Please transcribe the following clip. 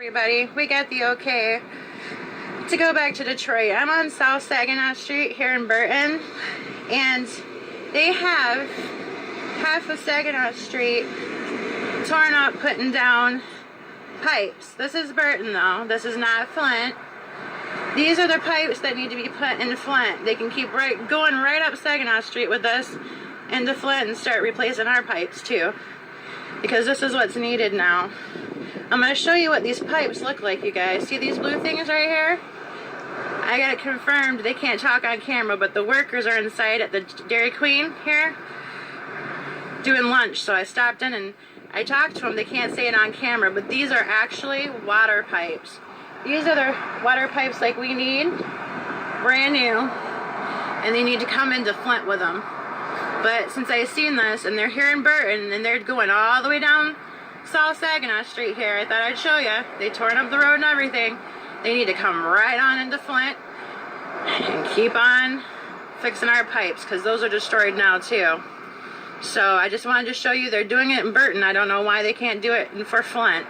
Everybody, we got the okay to go back to Detroit. I'm on South Saginaw Street here in Burton, and they have half of Saginaw Street torn up, putting down pipes. This is Burton though, this is not Flint. These are the pipes that need to be put in Flint. They can keep going right up Saginaw Street with this into Flint and start replacing our pipes too, because this is what's needed now. I'm going to show you what these pipes look like, you guys. See these blue things right here? I got it confirmed. They can't talk on camera, but the workers are inside at the Dairy Queen here doing lunch. So I stopped in and I talked to them. They can't say it on camera, but these are actually water pipes. These are the water pipes like we need, brand new, and they need to come into Flint with them. But since I seen this, and they're here in Burton, and they're going all the way down South Saginaw Street here, I thought I'd show you. They torn up the road and everything. They need to come right on into Flint and keep on fixing our pipes, because those are destroyed now too. So I just wanted to show you they're doing it in Burton. I don't know why they can't do it for Flint.